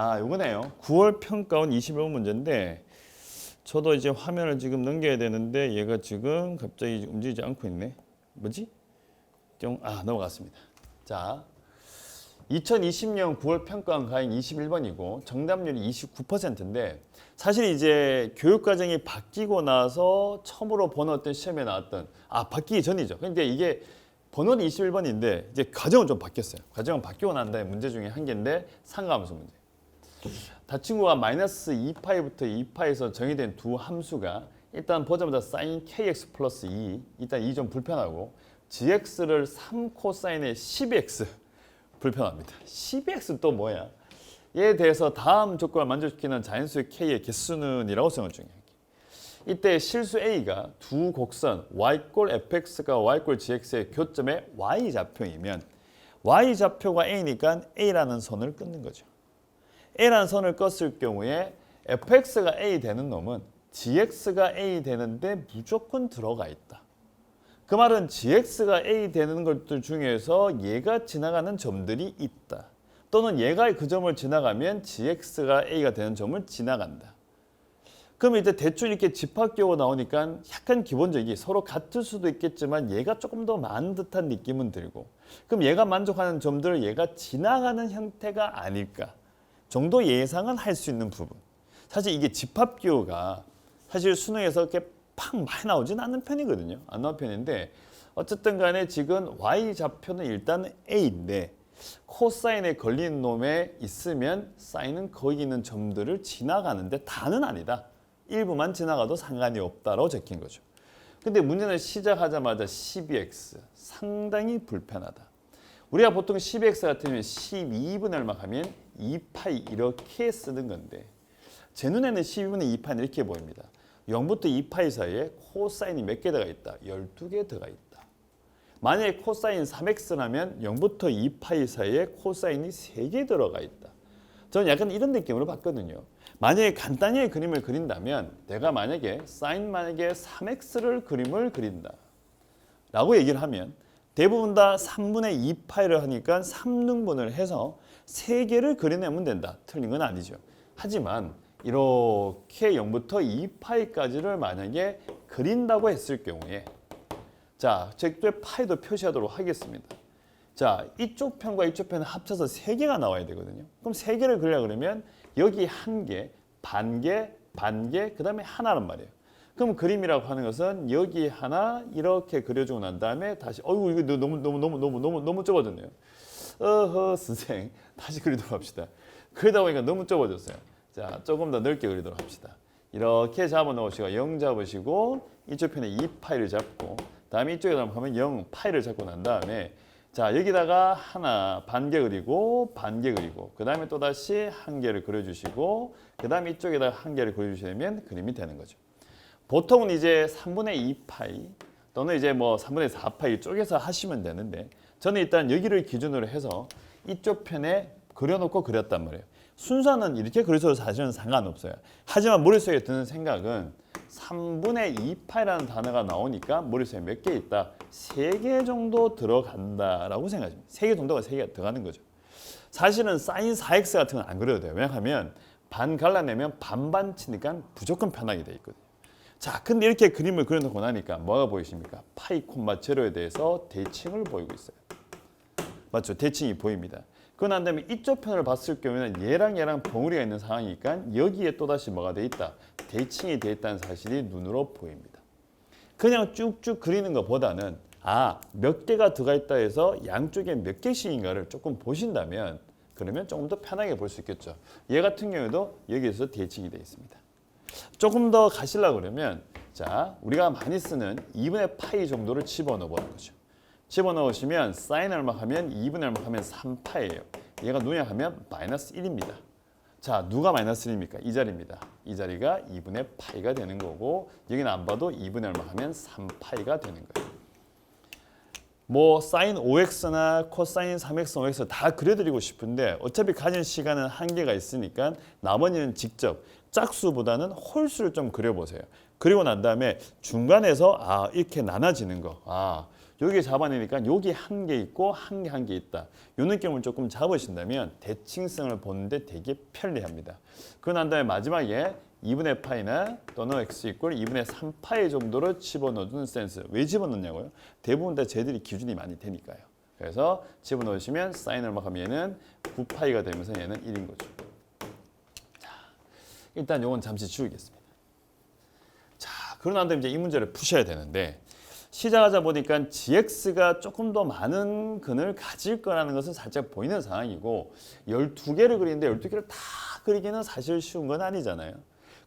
요거네요. 9월 평가원 21번 문제인데 저도 이제 화면을 지금 넘겨야 되는데 얘가 지금 갑자기 움직이지 않고 있네. 뭐지? 넘어갔습니다. 자, 2020년 9월 평가원 가행 21번이고 정답률이 29%인데 사실 이제 교육과정이 바뀌고 나서 처음으로 번호했던 시험에 나왔던 바뀌기 전이죠. 근데 이게 번호는 21번인데 이제 과정은 좀 바뀌었어요. 과정은 바뀌고 난 다음에 문제 중에 한 개인데 상가함수 문제. 다친구가 마이너스 2파이부터 2파에서 정의된 두 함수가 일단 보자마자 사인 kx 플러스 2 일단 2 좀 불편하고 gx를 3 코사인의 12x 불편합니다. 12x 또 뭐야? 얘에 대해서 다음 조건을 만족시키는 자연수의 k의 개수는 이라고 생각 중이에요. 이때 실수 a가 두 곡선 y꼴 fx가 y꼴 gx의 교점의 y좌표이면 y좌표가 a니까 a라는 선을 끊는 거죠. a라는 선을 껐을 경우에 fx가 a 되는 놈은 gx가 a 되는데 무조건 들어가 있다. 그 말은 gx가 a 되는 것들 중에서 얘가 지나가는 점들이 있다. 또는 얘가 그 점을 지나가면 gx가 a가 되는 점을 지나간다. 그럼 이제 대충 이렇게 집합기호가 나오니까 약간 기본적이 서로 같을 수도 있겠지만 얘가 조금 더 많은 듯한 느낌은 들고 그럼 얘가 만족하는 점들을 얘가 지나가는 형태가 아닐까 정도 예상은 할 수 있는 부분. 사실 이게 집합기호가 사실 수능에서 이렇게 팍 많이 나오진 않는 편이거든요. 안 나온 편인데 어쨌든 간에 지금 y좌표는 일단 a인데 코사인에 걸린 놈에 있으면 사인은 거기 있는 점들을 지나가는데 다는 아니다. 일부만 지나가도 상관이 없다라고 적힌 거죠. 근데 문제는 시작하자마자 12x 상당히 불편하다. 우리가 보통 12x 같으면 12분의 얼마 하면 2파이 이렇게 쓰는 건데 제 눈에는 12분의 2파이는 이렇게 보입니다. 0부터 2파이 사이에 코사인이 몇 개 들어가 있다? 12개 들어가 있다. 만약에 코사인 3x라면 0부터 2파이 사이에 코사인이 3개 들어가 있다. 저는 약간 이런 느낌으로 봤거든요. 만약에 간단하게 그림을 그린다면 내가 만약에 사인 3x를 그림을 그린다 라고 얘기를 하면 대부분 다 3분의 2파이를 하니까 3등분을 해서 3개를 그려내면 된다. 틀린 건 아니죠. 하지만 이렇게 0부터 2파이까지를 만약에 그린다고 했을 경우에 자, 제게 파이도 표시하도록 하겠습니다. 자, 이쪽 편과 이쪽 편을 합쳐서 3개가 나와야 되거든요. 그럼 3개를 그리려고 그러면 여기 1개, 반개, 반개, 그 다음에 하나란 말이에요. 그럼 그림이라고 하는 것은 여기 하나 이렇게 그려주고 난 다음에 다시 이거 너무 좁아졌네요. 선생 다시 그리도록 합시다. 그러다 보니까 너무 좁아졌어요. 자, 조금 더 넓게 그리도록 합시다. 이렇게 잡아 놓으시고 0 잡으시고 이쪽 편에 2파이를 잡고 다음에 이쪽에 하면 0파이를 잡고 난 다음에 자, 여기다가 하나 반개 그리고 반개 그리고 그 다음에 또 다시 한 개를 그려주시고 그 다음에 이쪽에다가 한 개를 그려주시면 그림이 되는 거죠. 보통은 이제 3분의 2파이 또는 이제 뭐 3분의 4파이 쪼개서 하시면 되는데 저는 일단 여기를 기준으로 해서 이쪽 편에 그려놓고 그렸단 말이에요. 순서는 이렇게 그려서 사실은 상관없어요. 하지만 머릿속에 드는 생각은 3분의 2파이라는 단어가 나오니까 머릿속에 몇 개 있다? 3개 정도 들어간다라고 생각합니다. 3개 정도가 3개가 들어가는 거죠. 사실은 사인 4x 같은 건 안 그려도 돼요. 왜냐하면 반 갈라내면 반반 치니까 무조건 편하게 돼 있거든요. 자, 근데 이렇게 그림을 그려놓고 나니까 뭐가 보이십니까? 파이 콤마 제로에 대해서 대칭을 보이고 있어요. 맞죠? 대칭이 보입니다. 그러고 난 다음에 이쪽 편을 봤을 경우에는 얘랑 벙어리가 있는 상황이니까 여기에 또다시 뭐가 돼 있다? 대칭이 돼 있다는 사실이 눈으로 보입니다. 그냥 쭉쭉 그리는 것보다는 몇 개가 들어가 있다 해서 양쪽에 몇 개씩인가를 조금 보신다면 그러면 조금 더 편하게 볼 수 있겠죠. 얘 같은 경우에도 여기에서 대칭이 되어 있습니다. 조금 더 가시려고 그러면 자, 우리가 많이 쓰는 2분의 파이 정도를 집어넣어 보는 거죠. 집어넣으시면 사인 얼마 하면 2분의 얼마 하면 3파이예요. 얘가 누냐 하면 마이너스 1입니다. 자, 누가 마이너스 1입니까? 이 자리입니다. 이 자리가 2분의 파이가 되는 거고 여기는 안 봐도 2분의 얼마 하면 3파이가 되는 거예요. 뭐 사인 5x나 코사인 3x, 5x 다 그려드리고 싶은데 어차피 가진 시간은 한계가 있으니까 나머지는 직접 짝수보다는 홀수를 좀 그려보세요. 그리고 난 다음에 중간에서 이렇게 나눠지는 거 여기 잡아내니까 여기 한 개 있고 한 개 있다. 이 느낌을 조금 잡으신다면 대칭성을 보는데 되게 편리합니다. 그러고 난 다음에 마지막에 2분의 파이나 또는 x 이퀄 2분의 3파이 정도로 집어넣어주는 센스. 왜 집어넣냐고요? 대부분 다 쟤들이 기준이 많이 되니까요. 그래서 집어넣으시면 사인을 막 하면 얘는 9파이가 되면서 얘는 1인 거죠. 자, 일단 요건 잠시 지우겠습니다. 자, 그러고 난 다음에 이제 이 문제를 푸셔야 되는데 시작하자 보니까 gx가 조금 더 많은 근을 가질 거라는 것은 살짝 보이는 상황이고 12개를 그리는데 12개를 다 그리기는 사실 쉬운 건 아니잖아요.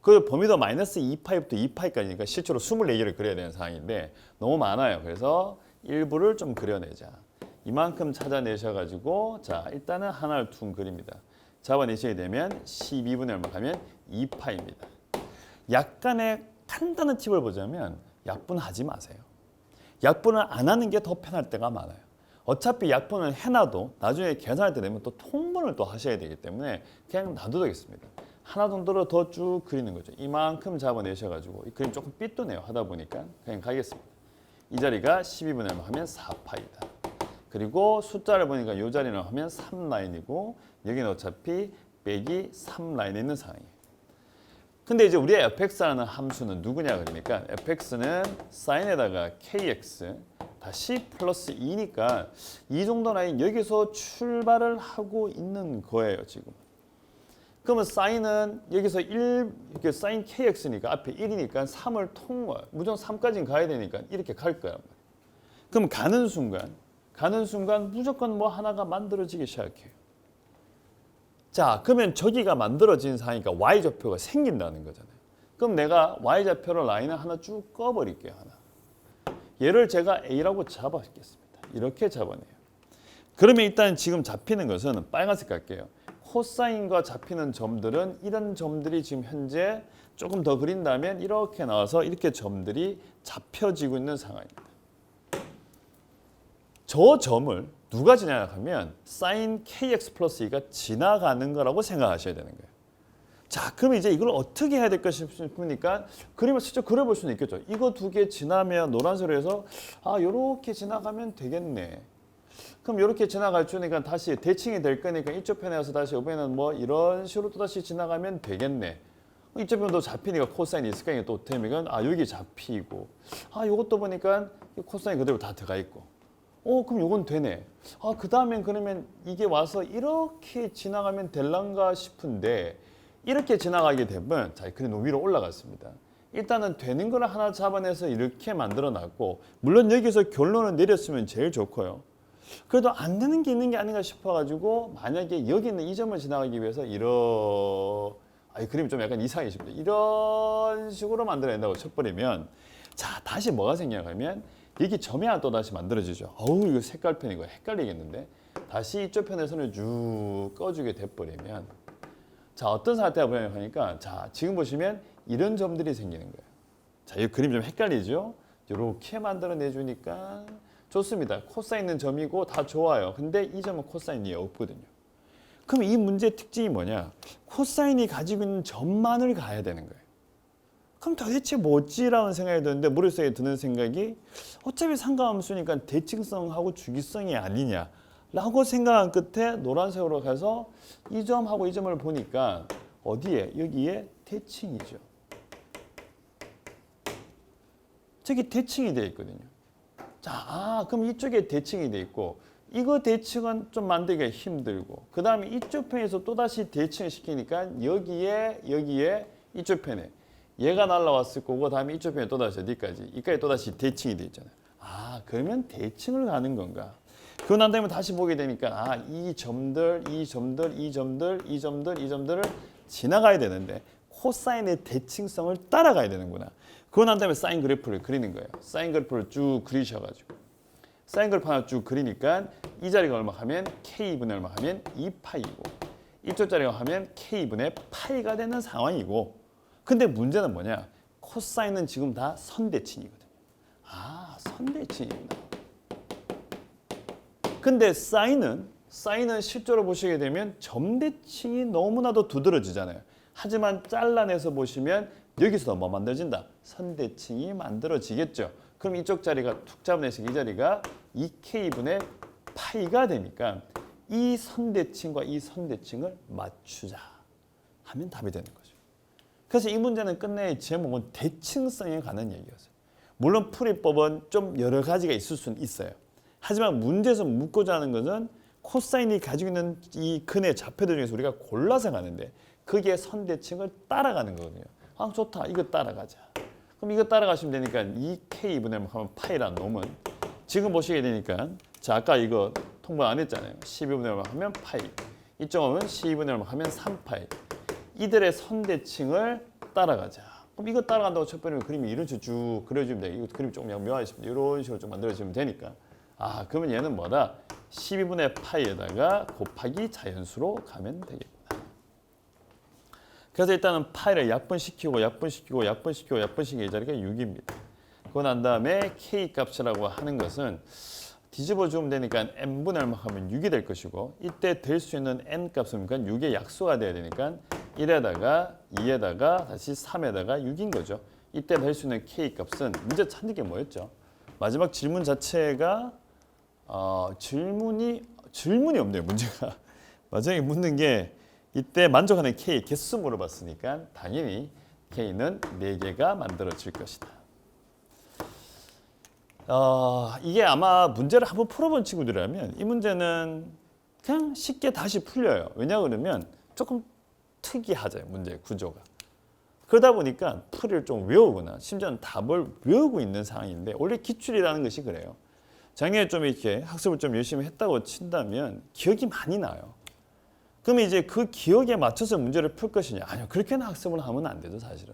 그 범위도 마이너스 2파이부터 2파이까지니까 실제로 24개를 그려야 되는 상황인데 너무 많아요. 그래서 일부를 좀 그려내자. 이만큼 찾아내셔가지고 자 일단은 하나를 퉁 그립니다. 잡아내시게 되면 12분의 얼마 하면 2파입니다. 약간의 간단한 팁을 보자면 약분하지 마세요. 약분을 안 하는 게 더 편할 때가 많아요. 어차피 약분을 해놔도 나중에 계산할 때 되면 또 통분을 또 하셔야 되기 때문에 그냥 놔둬도 되겠습니다. 하나 정도로 더 쭉 그리는 거죠. 이만큼 잡아내셔가지고 이 그림 조금 삐뚤네요. 하다 보니까 그냥 가겠습니다. 이 자리가 12분의 얼마 하면 4파이다. 그리고 숫자를 보니까 이 자리는 하면 3라인이고 여기는 어차피 빼기 3라인에 있는 상황이에요. 근데 이제 우리의 fx라는 함수는 누구냐 그러니까 fx는 사인에다가 kx 다시 플러스 2니까 이 정도 라인 여기서 출발을 하고 있는 거예요 지금. 그러면 사인은 여기서 1 이렇게 사인 kx니까 앞에 1이니까 3을 통과 무조건 3까지는 가야 되니까 이렇게 갈 거야. 그럼 가는 순간 무조건 뭐 하나가 만들어지기 시작해요. 자, 그러면 저기가 만들어진 상황이니까 y좌표가 생긴다는 거잖아요. 그럼 내가 y좌표로 라인을 하나 쭉 꺼버릴게요. 하나. 얘를 제가 a라고 잡아겠습니다. 이렇게 잡아내요. 그러면 일단 지금 잡히는 것은 빨간색 갈게요. 코사인과 잡히는 점들은 이런 점들이 지금 현재 조금 더 그린다면 이렇게 나와서 이렇게 점들이 잡혀지고 있는 상황입니다. 저 점을 누가 지나가면 사인 kx 플러스 2가 지나가는 거라고 생각하셔야 되는 거예요. 자, 그럼 이제 이걸 어떻게 해야 될까 싶으니까 그림을 직접 그려볼 수는 있겠죠. 이거 두 개 지나면 노란색으로 해서 요렇게 지나가면 되겠네. 그럼 이렇게 지나갈 주니까 다시 대칭이 될 거니까 이쪽 편에 와서 다시 이번에는 뭐 이런 식으로 또 다시 지나가면 되겠네. 이쪽 편도 잡히니까 코사인이 있을까? 또 되면 여기 잡히고 요것도 보니까 코사인 그대로 다 들어가 있고 그럼 요건 되네. 그 다음엔 그러면 이게 와서 이렇게 지나가면 될란가 싶은데 이렇게 지나가게 되면 자, 그림 위로 올라갔습니다. 일단은 되는 걸 하나 잡아내서 이렇게 만들어 놨고 물론 여기서 결론을 내렸으면 제일 좋고요. 그래도 안 되는 게 있는 게 아닌가 싶어가지고 만약에 여기 있는 이 점을 지나가기 위해서 이 그림이 좀 약간 이상해집니다. 이런 식으로 만들어낸다고 쳐버리면 자 다시 뭐가 생겨나면 여기 점이 하나 또 다시 만들어지죠. 이거 색깔 편 이거 헷갈리겠는데 다시 이쪽 편에서는 쭉 꺼주게 돼버리면 자 어떤 상태가 보이냐니까 자 지금 보시면 이런 점들이 생기는 거예요. 자 이 그림 좀 헷갈리죠? 이렇게 만들어내주니까 좋습니다. 코사인은 점이고 다 좋아요. 근데 이 점은 코사인이 없거든요. 그럼 이 문제의 특징이 뭐냐? 코사인이 가지고 있는 점만을 가야 되는 거예요. 그럼 도대체 뭐지라는 생각이 드는데 머릿속에 드는 생각이 어차피 상가함수니까 대칭성하고 주기성이 아니냐라고 생각한 끝에 노란색으로 가서 이 점하고 이 점을 보니까 어디에? 여기에 대칭이죠. 저기 대칭이 되어 있거든요. 자, 그럼 이쪽에 대칭이 돼 있고 이거 대칭은 좀 만들기가 힘들고 그 다음에 이쪽 편에서 또다시 대칭을 시키니까 여기에 이쪽 편에 얘가 날라왔을 거고 다음에 이쪽 편에 또다시 어디까지? 이까지 또다시 대칭이 돼 있잖아요. 그러면 대칭을 가는 건가? 그러고 난 다음에 다시 보게 되니까 이 점들을 지나가야 되는데 코사인의 대칭성을 따라가야 되는구나. 그러고 난 다음에 사인 그래프를 그리는 거예요. 사인 그래프를 쭉 그리셔가지고 사인 그래프 하나 쭉 그리니까 이 자리가 얼마 하면 k분의 얼마 하면 2파이고 이쪽 자리가 하면 k분의 파이가 되는 상황이고 근데 문제는 뭐냐? 코사인은 지금 다 선대칭이거든요. 선대칭이구나. 근데 사인은 실제로 보시게 되면 점대칭이 너무나도 두드러지잖아요. 하지만 잘라내서 보시면 여기서 뭐 만들어진다? 선대칭이 만들어지겠죠. 그럼 이쪽 자리가 툭 잡아내서 이 자리가 2K분의 파이가 되니까 이 선대칭과 이 선대칭을 맞추자 하면 답이 되는 거죠. 그래서 이 문제는 끝내 제목은 대칭성에 관한 얘기였어요. 물론 풀이법은 좀 여러 가지가 있을 수는 있어요. 하지만 문제에서 묻고자 하는 것은 코사인이 가지고 있는 이 근의 좌표들 중에서 우리가 골라서 가는데 거기에 선대칭을 따라가는 거거든요. 아 좋다, 이거 따라가자. 그럼 이거 따라가시면 되니까 2K분의 하면 파이라는 놈은 지금 보시게 되니까 자 아까 이거 통분 안 했잖아요. 12분의 1 하면 파이. 이쪽은 12분의 1 하면 3파이. 이들의 선대칭을 따라가자. 그럼 이거 따라간다고 첫 번째 그림이 이런 식으로 쭉 그려주면 돼. 이거 그림이 조금 묘하시면 이런 식으로 좀 만들어주면 되니까. 아 그러면 얘는 뭐다? 12분의 파이에다가 곱하기 자연수로 가면 되겠구나. 그래서 일단은 파이를 약분시키고 약분시키고 이 자리가 6입니다. 그거 난 다음에 K 값이라고 하는 것은 뒤집어 주면 되니까 n분의 얼마 하면 6이 될 것이고 이때 될 수 있는 n 값은 6의 약수가 돼야 되니까 1에다가 2에다가 다시 3에다가 6인 거죠. 이때 될 수 있는 K 값은 문제 찾는 게 뭐였죠? 마지막 질문 자체가 질문이 없네요. 문제가 마지막에 묻는 게 이때 만족하는 K 개수 물어봤으니까 당연히 K는 4개가 만들어질 것이다. 이게 아마 문제를 한번 풀어본 친구들이라면 이 문제는 그냥 쉽게 다시 풀려요. 왜냐 그러면 조금 특이하죠. 문제 구조가. 그러다 보니까 풀이를 좀 외우거나 심지어는 답을 외우고 있는 상황인데 원래 기출이라는 것이 그래요. 작년에 좀 이렇게 학습을 좀 열심히 했다고 친다면 기억이 많이 나요. 그러면 이제 그 기억에 맞춰서 문제를 풀 것이냐? 아니요. 그렇게는 학습을 하면 안 되죠. 사실은.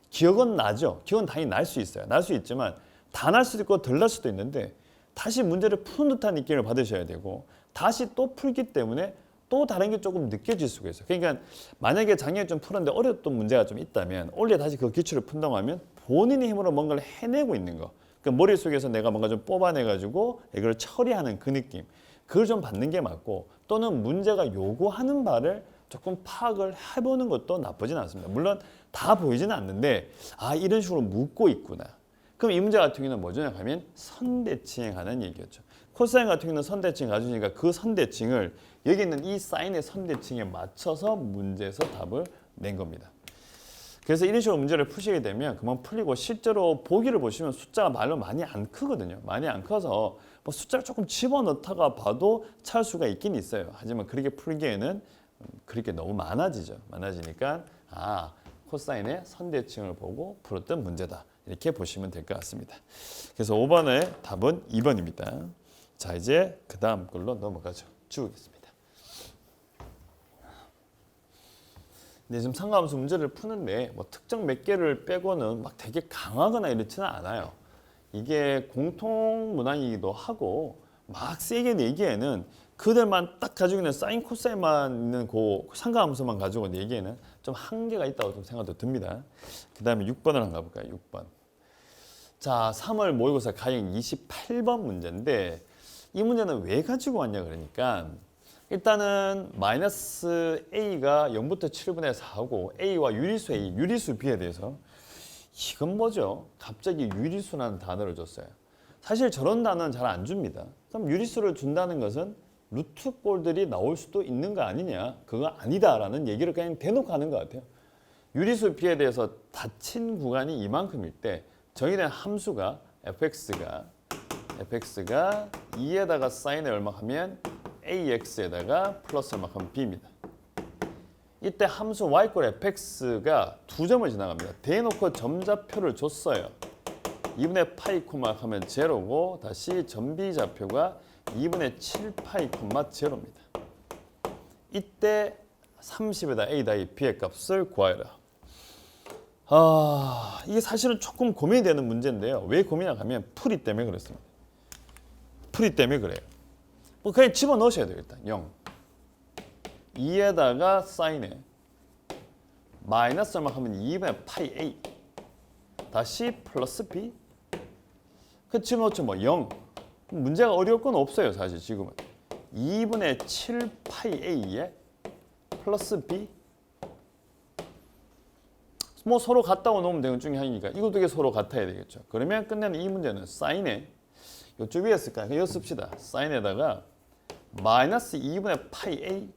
기억은 나죠. 기억은 당연히 날 수 있어요. 날 수 있지만 다 날 수도 있고 덜 날 수도 있는데 다시 문제를 푸는 듯한 느낌을 받으셔야 되고 다시 또 풀기 때문에 또 다른 게 조금 느껴질 수가 있어요. 그러니까 만약에 작년에 좀 풀었는데 어려웠던 문제가 좀 있다면 올해 다시 그 기출을 푼다고 하면 본인의 힘으로 뭔가를 해내고 있는 거. 그러니까 머릿속에서 내가 뭔가 좀 뽑아내가지고 이걸 처리하는 그 느낌. 그걸 좀 받는 게 맞고 또는 문제가 요구하는 바를 조금 파악을 해보는 것도 나쁘진 않습니다. 물론 다 보이지는 않는데 아 이런 식으로 묻고 있구나. 그럼 이 문제 같은 경우는 뭐죠? 하면 선대칭에 관한 얘기였죠. 코사인 같은 경우는 선대칭 가지니까 그 선대칭을 여기 있는 이 사인의 선대칭에 맞춰서 문제에서 답을 낸 겁니다. 그래서 이런 식으로 문제를 푸시게 되면 그만 풀리고 실제로 보기를 보시면 숫자가 말로 많이 안 크거든요. 많이 안 커서 뭐 숫자를 조금 집어넣다가 봐도 찾을 수가 있긴 있어요. 하지만 그렇게 풀기에는 그렇게 너무 많아지니까 코사인의 선대칭을 보고 풀었던 문제다. 이렇게 보시면 될 것 같습니다. 그래서 5번의 답은 2번입니다. 자 이제 그 다음 걸로 넘어가죠. 주우겠습니다. 근데 지금 상가함수 문제를 푸는데 뭐 특정 몇 개를 빼고는 막 되게 강하거나 이렇지는 않아요. 이게 공통 문항이기도 하고 막 세게 내기에는 그들만 딱 가지고 있는 사인 코사인만 있는 그 상가함수만 가지고 내기에는 좀 한계가 있다고 좀 생각도 듭니다. 그 다음에 6번을 한번 가볼까요? 6번. 자, 3월 모의고사 가형 28번 문제인데 이 문제는 왜 가지고 왔냐 그러니까 일단은 마이너스 A가 0부터 7분의 4하고 A와 유리수 A, 유리수 B에 대해서 이건 뭐죠? 갑자기 유리수라는 단어를 줬어요. 사실 저런 단어는 잘 안 줍니다. 그럼 유리수를 준다는 것은 루트 꼴들이 나올 수도 있는 거 아니냐? 그거 아니다라는 얘기를 그냥 대놓고 하는 것 같아요. 유리수 B에 대해서 닫힌 구간이 이만큼일 때 정의된 함수가 fx가 2에다가 사인에 얼마 하면 ax에다가 플러스 얼마 하면 b입니다. 이때 함수 y꼴 fx가 2점을 지나갑니다. 대놓고 점좌표를 줬어요. 2분의 파이 콤마 하면 제로고 다시 점비좌표가 2분의 7 파이 콤마 제로입니다. 이때 30에다 a다 이 b의 값을 구하여라. 이게 사실은 조금 고민이 되는 문제인데요. 왜 고민이냐 하면 풀이 때문에 그렇습니다. 풀이 때문에 그래요. 뭐 그냥 집어넣으셔야 돼요. 일단 0. 2에다가 사인에 마이너스 얼마 하면 2분의 파이 a 다시 플러스 b 그 집어넣죠. 뭐 0. 문제가 어려울 건 없어요. 사실 지금은 2분의 7 파이 a에 플러스 b 뭐 서로 같다고 놓으면 되는 중에 하나니까 이거 두 개 서로 같아야 되겠죠. 그러면 끝내는 이 문제는 사인에 이쪽 위에 쓸까요? 이거 씁시다. 사인에다가 마이너스 2분의 파이 a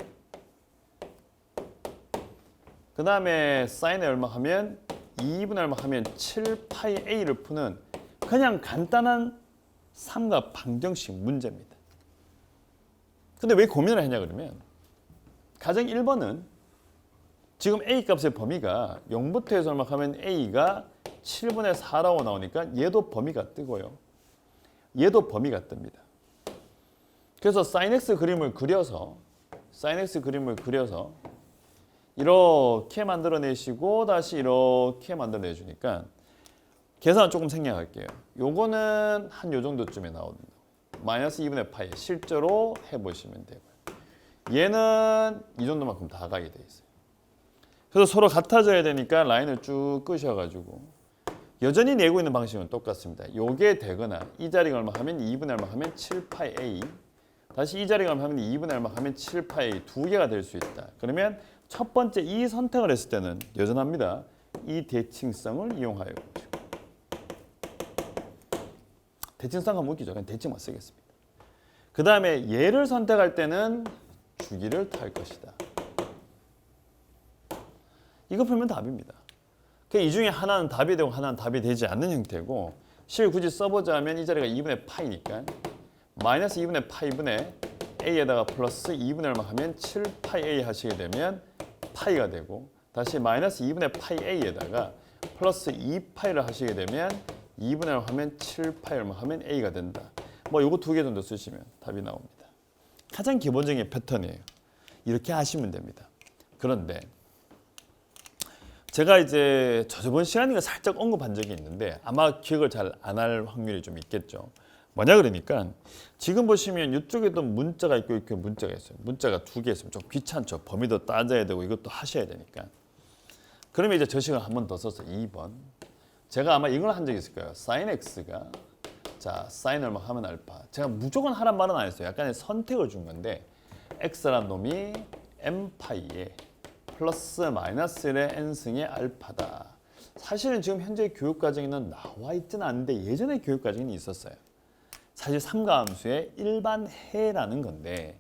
그 다음에 사인에 얼마 하면 2분의 얼마 하면 7파이 a를 푸는 그냥 간단한 삼각 방정식 문제입니다. 근데 왜 고민을 했냐 그러면 가정 1번은 지금 a 값의 범위가 0부터 해서 얼마 하면 a가 7분의 4라고 나오니까 얘도 범위가 뜨고요. 얘도 범위가 뜹니다. 그래서 sin x 그림을 그려서 이렇게 만들어내시고 다시 이렇게 만들어내주니까 계산 조금 생략할게요. 요거는 한 요 정도쯤에 나옵니다. 마이너스 2분의 파이 실제로 해보시면 되고요. 얘는 이 정도만큼 다 가게 돼 있어요. 그래서 서로 같아져야 되니까 라인을 쭉 끄셔가지고 여전히 내고 있는 방식은 똑같습니다. 요게 되거나 이 자리가 얼마 하면 2분의 얼마 하면 7파이 a 다시 이 자리가 얼마 하면 2분의 얼마 하면 7파이 a 두 개가 될 수 있다. 그러면 첫 번째 이 선택을 했을 때는 여전합니다. 이 대칭성을 이용하여 보죠. 대칭성 한번 웃기죠. 그냥 대칭만 쓰겠습니다. 그 다음에 얘를 선택할 때는 주기를 탈 것이다. 이거 풀면 답입니다. 이 중에 하나는 답이 되고 하나는 답이 되지 않는 형태고 실 굳이 써보자면 이 자리가 2분의 파이니까 마이너스 2분의 파이분의 a에다가 플러스 2분의 얼마 하면 7파이 a 하시게 되면 파이가 되고 다시 마이너스 2분의 파이 a에다가 플러스 2파이를 하시게 되면 2분의 얼마 하면 7파이 얼마 하면 a가 된다. 뭐 요거 두 개 정도 쓰시면 답이 나옵니다. 가장 기본적인 패턴이에요. 이렇게 하시면 됩니다. 그런데 제가 이제 저번 시간인가 살짝 언급한 적이 있는데 아마 기억을 잘 안 할 확률이 좀 있겠죠. 뭐냐 그러니까 지금 보시면 이쪽에도 문자가 있고 이렇게 문자가 있어요. 문자가 두 개 있으면 좀 귀찮죠. 범위도 따져야 되고 이것도 하셔야 되니까. 그러면 이제 저 시간 한 번 더 써서 2번. 제가 아마 이걸 한 적이 있을 거예요. sin x가 자 sin 얼마 하면 알파. 제가 무조건 하란 말은 안 했어요. 약간의 선택을 준 건데 x란 놈이 m파이에 플러스 마이너스 1의 n승의 알파다. 사실은 지금 현재 교육과정에는 나와 있지는 않은데 예전에 교육과정이 있었어요. 사실 삼가함수의 일반해라는 건데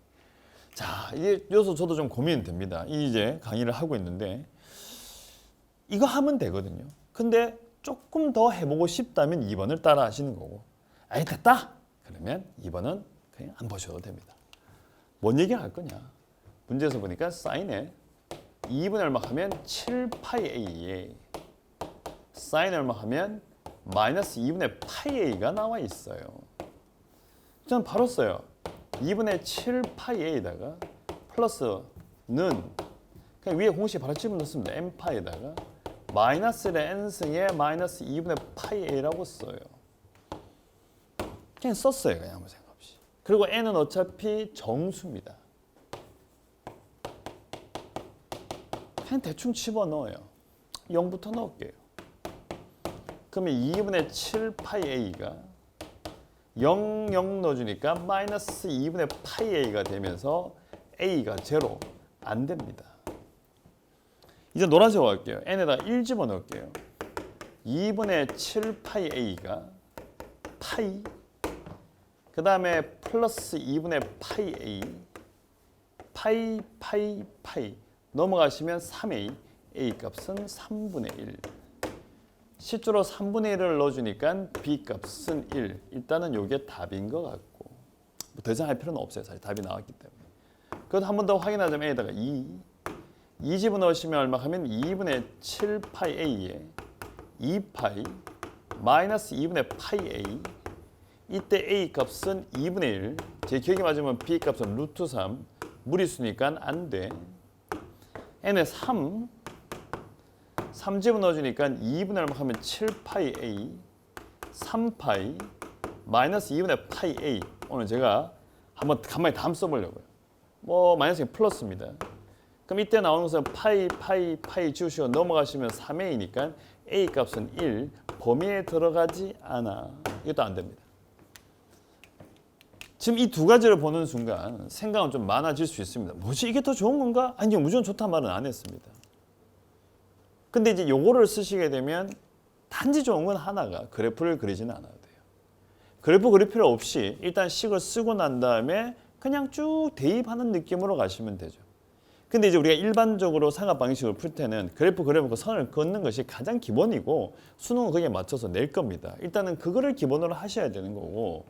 자 이게 여기서 저도 좀 고민이 됩니다. 이제 강의를 하고 있는데 이거 하면 되거든요. 근데 조금 더 해보고 싶다면 2번을 따라 하시는 거고 아이 됐다! 그러면 2번은 그냥 안 보셔도 됩니다. 뭔 얘기 할 거냐? 문제에서 보니까 사인에 2분의 얼마 하면 7파이 a에 사인 얼마 하면 마이너스 2분의 파이 a가 나와 있어요. 저는 바로 써요. 2분의 7파이 a에다가 플러스는 그냥 위에 공식 바로 집어넣습니다. m파이에다가 마이너스의 n승에 마이너스 2분의 파이 a라고 써요. 그냥 썼어요. 그냥 아무 생각 없이. 그리고 n은 어차피 정수입니다. 그냥 대충 집어넣어요. 0부터 넣을게요. 그러면 2분의 7파이 a가 0, 0 넣어주니까 마이너스 2분의 파이 a가 되면서 a가 제로 안 됩니다. 이제 노란색으로 할게요. n에다가 1 집어넣을게요. 2분의 7파이 a가 파이 그 다음에 플러스 2분의 파이 a 파이 넘어가시면 3a a 값은 3분의 1 실제로 3분의 1을 넣어주니까 b 값은 1 일단은 이게 답인 것 같고 뭐 더 이상 할 필요는 없어요. 사실 답이 나왔기 때문에 그것도 한 번 더 확인하자면 a에다가 2 집어넣으시면 얼마 하면 2분의 7파이 a에 2파이 마이너스 2분의 파이 a 이때 a 값은 2분의 1 제 기억이 맞으면 b 값은 루트 3 무리수니까 안 돼. n에 3 집어넣어주니까 2분의 얼마 하면 7파이 a 3파이 마이너스 2분의 파이 a 오늘 제가 한번 간만에 다 써보려고요. 뭐 마이너스는 플러스입니다. 그럼 이때 나오는 것은 파이 지우시고 넘어가시면 3a니까 a 값은 1 범위에 들어가지 않아. 이것도 안 됩니다. 지금 이 두 가지를 보는 순간 생각은 좀 많아질 수 있습니다. 뭐지 이게 더 좋은 건가? 아니요 무조건 좋단 말은 안 했습니다. 근데 이제 요거를 쓰시게 되면 단지 좋은 건 하나가 그래프를 그리지는 않아도 돼요. 그래프 그릴 필요 없이 일단 식을 쓰고 난 다음에 그냥 쭉 대입하는 느낌으로 가시면 되죠. 근데 이제 우리가 일반적으로 삼각 방식을 풀 때는 그래프 그려놓고 선을 긋는 것이 가장 기본이고 수능은 거기에 맞춰서 낼 겁니다. 일단은 그거를 기본으로 하셔야 되는 거고,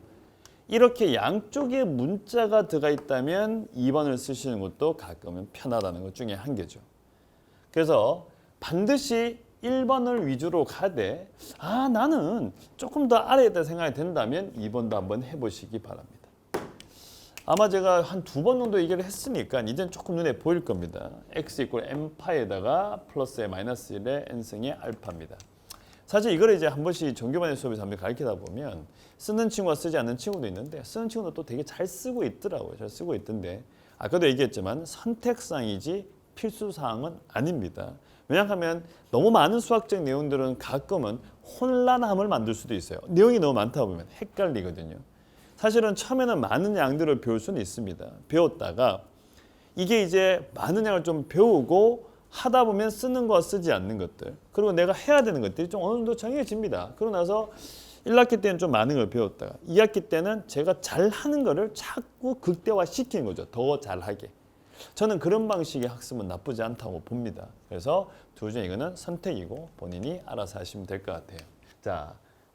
이렇게 양쪽에 문자가 들어가 있다면 2번을 쓰시는 것도 가끔은 편하다는 것 중에 한 개죠. 그래서 반드시 1번을 위주로 가되 나는 조금 더 알아야 될 생각이 든다면 2번도 한번 해보시기 바랍니다. 아마 제가 한 2번 정도 얘기를 했으니까 이제는 조금 눈에 보일 겁니다. x 이퀄 n파에다가 플러스에 마이너스 1의 n승의 알파입니다. 사실 이걸 이제 한 번씩 정규반의 수업에서 한번 가르치다 보면 쓰는 친구와 쓰지 않는 친구도 있는데 쓰는 친구도 또 되게 잘 쓰고 있더라고요. 잘 쓰고 있던데 아까도 얘기했지만 선택사항이지 필수사항은 아닙니다. 왜냐하면 너무 많은 수학적 내용들은 가끔은 혼란함을 만들 수도 있어요. 내용이 너무 많다 보면 헷갈리거든요. 사실은 처음에는 많은 양들을 배울 수는 있습니다. 배웠다가 이게 이제 많은 양을 좀 배우고 하다 보면 쓰는 거와 쓰지 않는 것들, 그리고 내가 해야 되는 것들이 좀 어느 정도 정해집니다. 그러고 나서 1학기 때는 좀 많은 걸 배웠다가 2학기 때는 제가 잘하는 거를 자꾸 극대화 시키는 거죠. 더 잘하게. 저는 그런 방식의 학습은 나쁘지 않다고 봅니다. 그래서 둘 중에 이거는 선택이고 본인이 알아서 하시면 될 것 같아요. 자,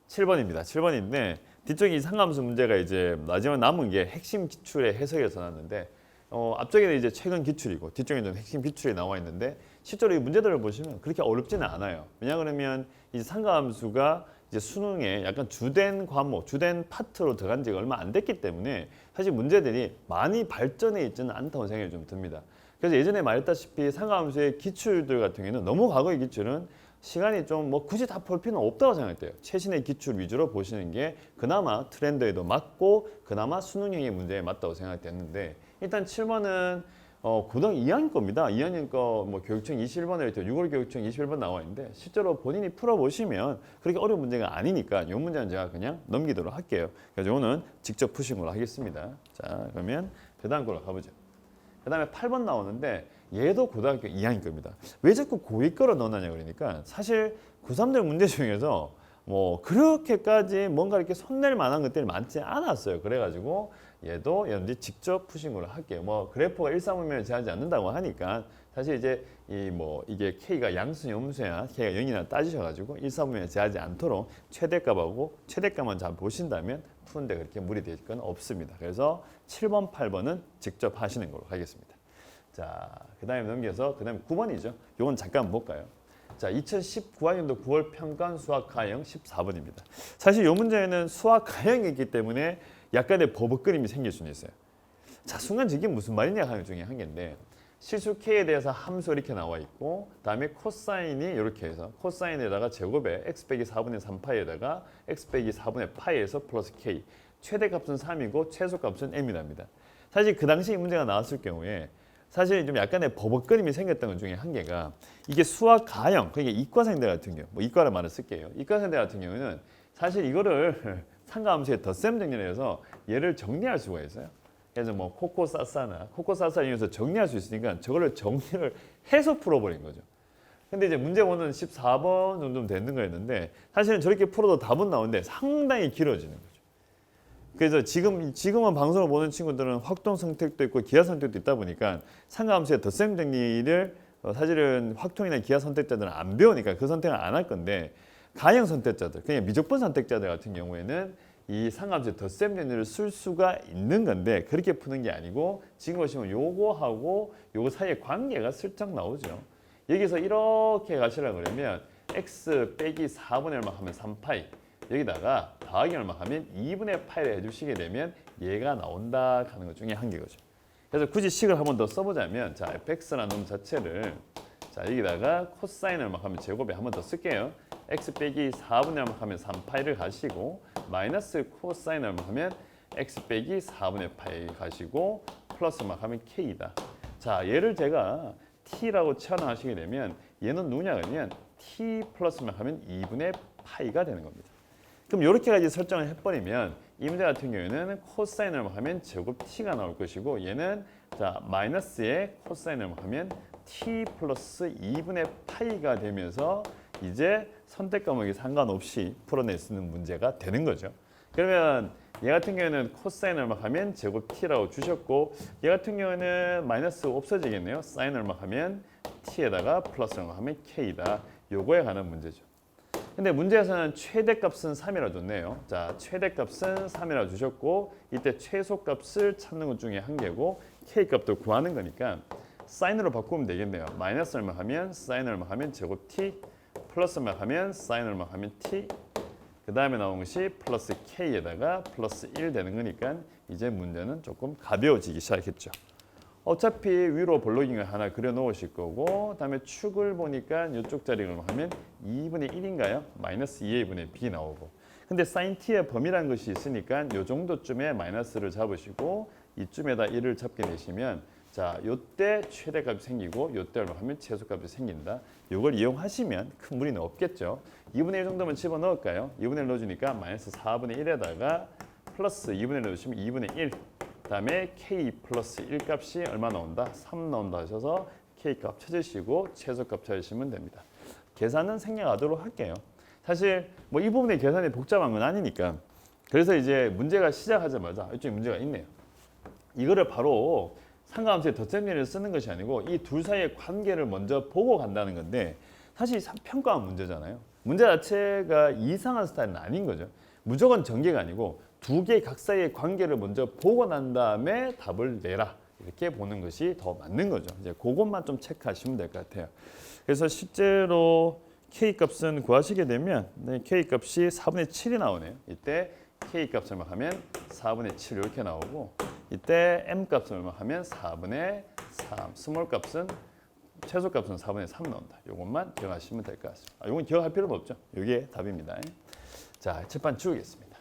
7번입니다. 7번인데 뒤쪽에 이 상함수 문제가 이제 마지막 남은 게 핵심 기출의 해석에서 나왔는데 앞쪽에는 이제 최근 기출이고 뒤쪽에는 핵심 기출이 나와 있는데 실제로 이 문제들을 보시면 그렇게 어렵지는 않아요. 왜냐 그러면 이 상함수가 이제 수능에 약간 주된 과목, 주된 파트로 들어간 지가 얼마 안 됐기 때문에 사실 문제들이 많이 발전해 있지는 않다고 생각이 좀 듭니다. 그래서 예전에 말했다시피 상함수의 기출들 같은 경우는 너무 과거의 기출은 시간이 좀 굳이 다 볼 필요는 없다고 생각돼요. 최신의 기출 위주로 보시는 게 그나마 트렌드에도 맞고 그나마 수능형의 문제에 맞다고 생각됐는데 일단 7번은 고등학교 2학년 겁니다. 2학년 거 교육청 21번에 이렇게 6월 교육청 21번 나와 있는데 실제로 본인이 풀어보시면 그렇게 어려운 문제가 아니니까 이 문제는 제가 그냥 넘기도록 할게요. 그래서 이거는 직접 푸신 걸로 하겠습니다. 자, 그러면 그 다음 걸로 가보죠. 그 다음에 8번 나오는데 얘도 고등학교 2학년 겁니다. 왜 자꾸 고2 거로 넣어놨냐 그러니까 사실 고3들 문제 중에서 그렇게까지 뭔가 이렇게 손낼 만한 것들이 많지 않았어요. 그래가지고 얘도 여러분들이 직접 푸신 걸로 할게요. 그래프가 135면을 제하지 않는다고 하니까 사실 이제 이게 K가 양수냐 음수냐 K가 0이나 따지셔가지고 135면을 제하지 않도록 최대값하고 최대값만 잘 보신다면 푸는데 그렇게 무리될 건 없습니다. 그래서 7번, 8번은 직접 하시는 걸로 하겠습니다. 자, 그 다음에 넘겨서 그 다음에 9번이죠. 요건 잠깐 볼까요? 자, 2019학년도 9월 평가원 수학 가형 14번입니다. 사실 이 문제는 수학 가형이 있기 때문에 약간의 버벅거림이 생길 수는 있어요. 자, 순간 이게 무슨 말이냐 하는 중에 한 개인데 실수 K에 대해서 함수 이렇게 나와 있고 다음에 코사인이 이렇게 해서 코사인에다가 제곱에 x 빼기 4분의 3파이에다가 x 빼기 4분의 파이에서 플러스 K 최대값은 3이고 최소값은 m이랍니다. 사실 그 당시 이 문제가 나왔을 경우에 사실 좀 약간의 버벅거림이 생겼던 것 중에 한 개가 이게 수학 가형, 그러니까 이과생들 같은 경우, 이과를 말을 쓸게요. 이과생들 같은 경우는 사실 이거를 상가함수의 덧셈 정리를 해서 얘를 정리할 수가 있어요. 그래서 코코사사나 코코사사 이용해서 정리할 수 있으니까 저거를 정리를 해서 풀어버린 거죠. 근데 이제 문제 원은 14번 정도 되는 거였는데 사실은 저렇게 풀어도 답은 나오는데 상당히 길어지는 거죠. 그래서 지금은 방송을 보는 친구들은 확동 선택도 있고 기하 선택도 있다 보니까 상가함수의 덧셈 정리를 사실은 확통이나 기하 선택자들은 안 배우니까 그 선택을 안 할 건데 가형 선택자들, 그냥 미적분 선택자들 같은 경우에는 이 상가함수의 덧셈 정리를 쓸 수가 있는 건데 그렇게 푸는 게 아니고 지금 보시면 요거하고 요거 사이의 관계가 슬쩍 나오죠. 여기서 이렇게 가시려고 그러면 x 빼기 4분의 얼마 하면 3파이 여기다가 더하기 얼마 하면 2분의 파이를 해주시게 되면 얘가 나온다 하는 것 중에 한 개거죠. 그래서 굳이 식을 한 번 더 써보자면 자 fx라는 놈 자체를 자 여기다가 코사인 얼마 하면 제곱에 한 번 더 쓸게요. x 빼기 4분의 얼마 하면 3파이를 가시고 마이너스 코사인 얼마 하면 x 빼기 4분의 파이 가시고 플러스 얼마 하면 k이다. 자 얘를 제가 t라고 치환하시게 되면 얘는 누구냐 그러면 t 플러스 얼마 하면 2분의 파이가 되는 겁니다. 그럼 이렇게까지 설정을 해버리면 이 문제 같은 경우에는 코사인을 하면 제곱 t가 나올 것이고 얘는 자 마이너스의 코사인을 하면 t 플러스 2분의 파이가 되면서 이제 선택 과목에 상관없이 풀어낼 수 있는 문제가 되는 거죠. 그러면 얘 같은 경우에는 코사인 얼마 하면 제곱 t라고 주셨고, 얘 같은 경우에는 마이너스 없어지겠네요. 사인 얼마 하면 t에다가 플러스 얼마 하면 k다. 요거에 관한 문제죠. 근데 문제에서는 최대값은 3이라 줬네요. 자, 최대값은 3이라 주셨고, 이때 최소값을 찾는 것 중에 한 개고, k값도 구하는 거니까 사인으로 바꾸면 되겠네요. 마이너스 얼마 하면 사인 얼마 하면 제곱 t, 플러스 얼마 하면 사인 얼마 하면 t, 그 다음에 나온 것이 플러스 k에다가 플러스 1 되는 거니까 이제 문제는 조금 가벼워지기 시작했죠. 어차피 위로 볼록인걸 하나 그려 놓으실 거고, 다음에 축을 보니까 이쪽 자리를 하면 2분의 1인가요? 마이너스 2의 2분의 b 나오고. 근데 sin t의 범위라는 것이 있으니까 이 정도쯤에 마이너스를 잡으시고 이쯤에다 1을 잡게 되시면, 자, 요때 최대값이 생기고 요때 얼마 하면 최소값이 생긴다. 요걸 이용하시면 큰 무리는 없겠죠. 2분의 1 정도만 집어넣을까요? 2분의 1 넣어주니까 마이너스 4분의 1에다가 플러스 2분의 1 넣어주시면 2분의 1. 그다음에 k 플러스 1 값이 얼마 나온다? 3 나온다 하셔서 k 값 찾으시고 최소값 찾으시면 됩니다. 계산은 생략하도록 할게요. 사실 뭐 이 부분의 계산이 복잡한 건 아니니까. 그래서 이제 문제가 시작하자마자 이쪽에 문제가 있네요. 이거를 바로 상가함수의 덧셈리를 쓰는 것이 아니고 이 둘 사이의 관계를 먼저 보고 간다는 건데, 사실 평가한 문제잖아요. 문제 자체가 이상한 스타일은 아닌 거죠. 무조건 전개가 아니고 두 개의 각 사이의 관계를 먼저 보고 난 다음에 답을 내라, 이렇게 보는 것이 더 맞는 거죠. 이제 그것만 좀 체크하시면 될 것 같아요. 그래서 실제로 k 값은 구하시게 되면 k 값이 4분의 7이 나오네요. 이때 k 값을 막 하면 4분의 7 이렇게 나오고, 이때 m 값을 얼마 하면 4분의 3, 스몰 값은 최소 값은 4분의 3 나온다. 이것만 기억하시면 될 것 같습니다. 이건 기억할 필요가 없죠. 이게 답입니다. 자, 칠판 지우겠습니다.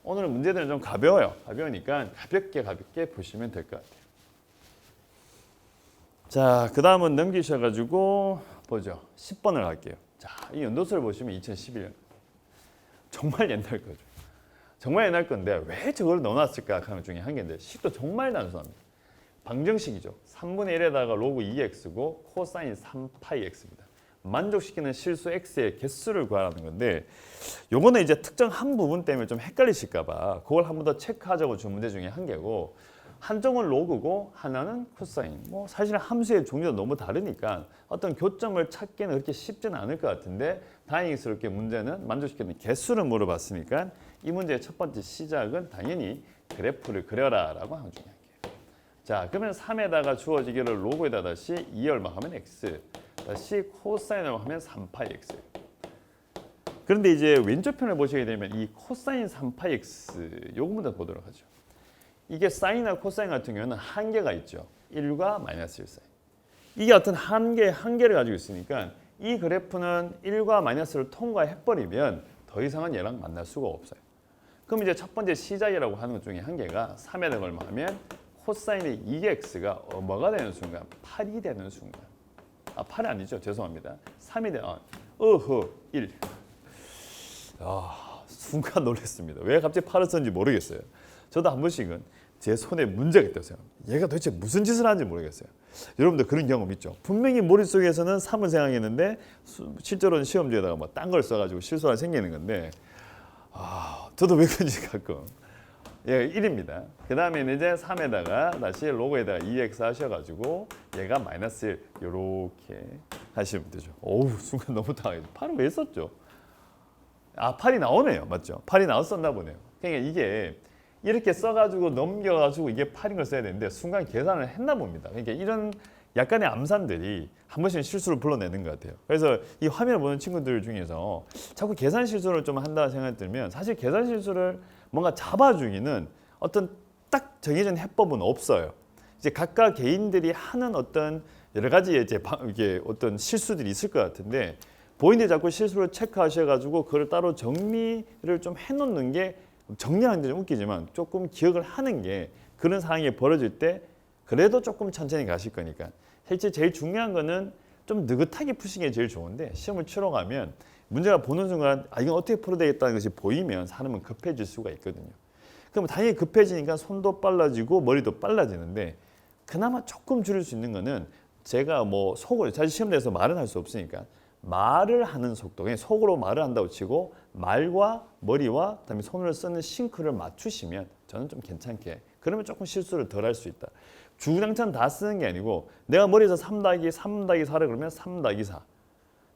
오늘은 문제들은 좀 가벼워요. 가벼우니까 가볍게 보시면 될 것 같아요. 자, 그 다음은 넘기셔가지고 보죠. 10번을 할게요. 자, 이 연도수를 보시면 2011년. 정말 옛날 거죠. 정말 옛날 건데 왜 저걸 넣어놨을까 하는 중에 한 개인데, 식도 정말 단순합니다. 방정식이죠. 3분의 1에다가 로그 2x고 코사인 3파이x입니다. 만족시키는 실수 x의 개수를 구하라는 건데, 요거는 이제 특정 한 부분 때문에 좀 헷갈리실까 봐 그걸 한 번 더 체크하자고 준 문제 중에 한 개고, 한쪽은 로그고 하나는 코사인. 뭐 사실 함수의 종류가 너무 다르니까 어떤 교점을 찾기는 그렇게 쉽지는 않을 것 같은데, 다행스럽게 문제는 만족시키는 개수를 물어봤으니까 이 문제의 첫 번째 시작은 당연히 그래프를 그려라 라고 하는 중요한 거예요. 자, 그러면 3에다가 주어지기를 로그에다 다시 2 얼마 하면 x, 다시 코사인 얼마 하면 3파이 x. 그런데 이제 왼쪽 편을 보시게 되면 이 코사인 3파이 x 요거 문제 보도록 하죠. 이게 사인이나 코사인 같은 경우는 한계가 있죠. 1과 마이너스 1 사이. 이게 어떤 한계를 가지고 있으니까 이 그래프는 1과 마이너스를 통과해버리면 더 이상은 얘랑 만날 수가 없어요. 그럼 이제 첫 번째 시작이라고 하는 것 중에 한 개가 3에다가 얼마 하면 코사인의 2x가 뭐가 되는 순간? 8이 되는 순간. 8이 아니죠. 죄송합니다. 3이 되는, 1. 순간 놀랐습니다. 왜 갑자기 8을 썼는지 모르겠어요. 저도 한 번씩은 제 손에 문제가 있다고 생각합니다. 얘가 도대체 무슨 짓을 하는지 모르겠어요. 여러분들 그런 경험 있죠? 분명히 머릿속에서는 3을 생각했는데 실제로는 시험지에다가 뭐 딴 걸 써가지고 실수가 생기는 건데, 저도 왜 그런지 가끔. 얘가 1입니다. 그 다음에는 이제 3에다가 다시 로그에다가 2x 하셔가지고 얘가 마이너스 1 이렇게 하시면 되죠. 어우, 순간 너무 당황해서 8은 왜 썼죠? 8이 나오네요. 맞죠? 8이 나왔었나 보네요. 그러니까 이게 이렇게 써가지고 넘겨가지고 이게 8인 걸 써야 되는데 순간 계산을 했나 봅니다. 그러니까 이런 약간의 암산들이 한 번씩 실수를 불러내는 것 같아요. 그래서 이 화면을 보는 친구들 중에서 자꾸 계산 실수를 좀 한다 생각이 들면, 사실 계산 실수를 뭔가 잡아주기는 어떤 딱 정해진 해법은 없어요. 이제 각각 개인들이 하는 어떤 여러 가지 이게 어떤 실수들이 있을 것 같은데, 본인들이 자꾸 실수를 체크하셔가지고 그걸 따로 정리를 좀 해놓는 게, 정리하는 게 좀 웃기지만 조금 기억을 하는 게, 그런 상황이 벌어질 때 그래도 조금 천천히 가실 거니까. 실제 제일 중요한 거는 좀 느긋하게 푸시는 게 제일 좋은데, 시험을 치러 가면 문제가 보는 순간 이건 어떻게 풀어야 되겠다는 것이 보이면 사람은 급해질 수가 있거든요. 그럼 당연히 급해지니까 손도 빨라지고 머리도 빨라지는데, 그나마 조금 줄일 수 있는 거는 제가 뭐 속으로 사실 시험 내서 말은 할 수 없으니까 말을 하는 속도, 그냥 속으로 말을 한다고 치고 말과 머리와 그다음에 손을 쓰는 싱크를 맞추시면 저는 좀 괜찮게, 그러면 조금 실수를 덜 할 수 있다. 주구장창 다 쓰는 게 아니고 내가 머리에서 3 더하기 4를 그러면 3 더하기 4.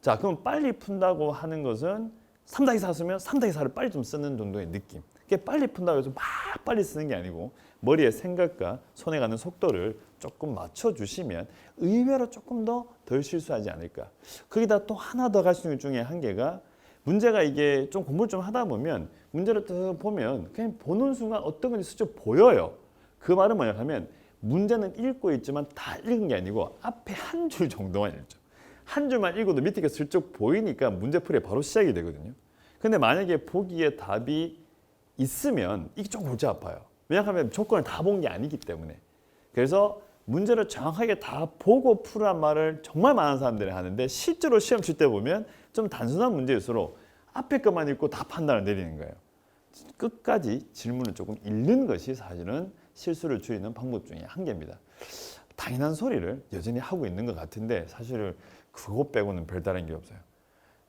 자, 그럼 빨리 푼다고 하는 것은 3 더하기 4 쓰면 3 더하기 4를 빨리 좀 쓰는 정도의 느낌. 그게 빨리 푼다고 해서 막 빨리 쓰는 게 아니고 머리의 생각과 손에 가는 속도를 조금 맞춰주시면 의외로 조금 더 덜 실수하지 않을까. 거기다 또 하나 더 갈 수 있는 중에 한계가, 문제가 이게 좀 공부를 좀 하다 보면 문제를 또 보면 그냥 보는 순간 어떤 건지 슬쩍 보여요. 그 말은 뭐냐 하면 문제는 읽고 있지만 다 읽은 게 아니고 앞에 한 줄 정도만 읽죠. 한 줄만 읽어도 밑에 게 슬쩍 보이니까 문제풀이 바로 시작이 되거든요. 근데 만약에 보기에 답이 있으면 이게 좀 골치 아파요. 왜냐하면 조건을 다 본 게 아니기 때문에. 그래서 문제를 정확하게 다 보고 풀으란 말을 정말 많은 사람들이 하는데 실제로 시험 칠 때 보면 좀 단순한 문제일수록 앞에 것만 읽고 다 판단을 내리는 거예요. 끝까지 질문을 조금 읽는 것이 사실은 실수를 줄이는 방법 중에 한 개입니다. 당연한 소리를 여전히 하고 있는 것 같은데 사실 그거 빼고는 별다른 게 없어요.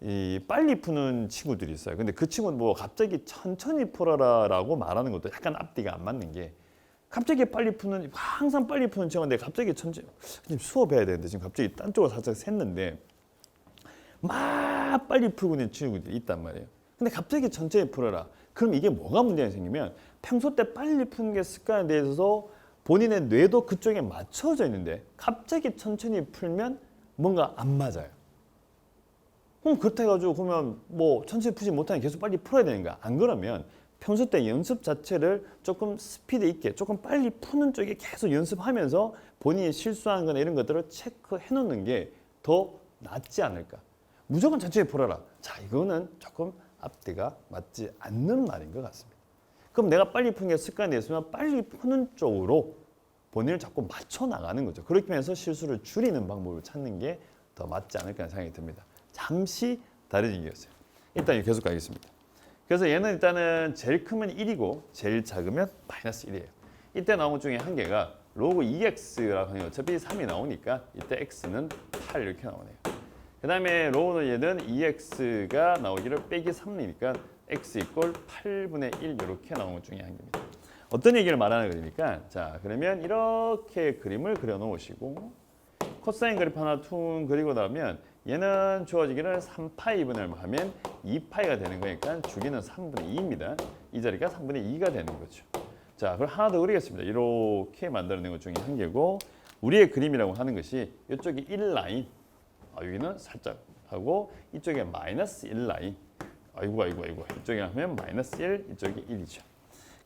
이 빨리 푸는 친구들이 있어요. 근데 그 친구는 뭐 갑자기 천천히 풀어라라고 말하는 것도 약간 앞뒤가 안 맞는 게, 갑자기 빨리 푸는, 항상 빨리 푸는 친구인데 갑자기 천천히, 수업해야 되는데 지금 갑자기 딴 쪽으로 살짝 샜는데 막 빨리 풀고 있는 친구들이 있단 말이에요. 근데 갑자기 천천히 풀어라. 그럼 이게 뭐가 문제가 생기면 평소 때 빨리 푸는 게 습관에 대해서 본인의 뇌도 그쪽에 맞춰져 있는데 갑자기 천천히 풀면 뭔가 안 맞아요. 그럼 그렇다 해가지고 그러면 뭐 천천히 풀지 못하니 계속 빨리 풀어야 되는 거야. 안 그러면 평소 때 연습 자체를 조금 스피드 있게 조금 빨리 푸는 쪽에 계속 연습하면서 본인이 실수하는 거나 이런 것들을 체크해 놓는 게 더 낫지 않을까. 무조건 천천히 풀어라. 자, 이거는 조금 앞뒤가 맞지 않는 말인 것 같습니다. 그럼 내가 빨리 푸는 게 습관이 됐으면 빨리 푸는 쪽으로 본인을 자꾸 맞춰 나가는 거죠. 그렇게 해서 실수를 줄이는 방법을 찾는 게 더 맞지 않을까 하는 생각이 듭니다. 잠시 다른 얘기였어요. 일단 계속 가겠습니다. 그래서 얘는 일단은 제일 크면 1이고 제일 작으면 마이너스 1이에요. 이때 나온 것 중에 한 개가 로그 2x라고 하는 게 어차피 3이 나오니까 이때 x는 8 이렇게 나오네요. 그 다음에 로우는 얘는 2x가 나오기를 빼기 3이니까 x 이꼴 8분의 1 이렇게 나온 것 중에 한 개입니다. 어떤 얘기를 말하는 거니까, 자, 그러면 이렇게 그림을 그려 놓으시고 코사인 그래프 하나 퉁 그리고 나면 얘는 주어지기를 3파이분의 얼마 하면 2파이가 되는 거니까 주기는 3분의 2입니다. 이 자리가 3분의 2가 되는 거죠. 자, 그럼 하나 더 그리겠습니다. 이렇게 만들어낸 것 중에 한 개고, 우리의 그림이라고 하는 것이 이쪽이 1라인, 여기는 살짝 하고 이쪽에 마이너스 1라인, 아이고 이쪽에 하면 마이너스 1, 이쪽이 1이죠.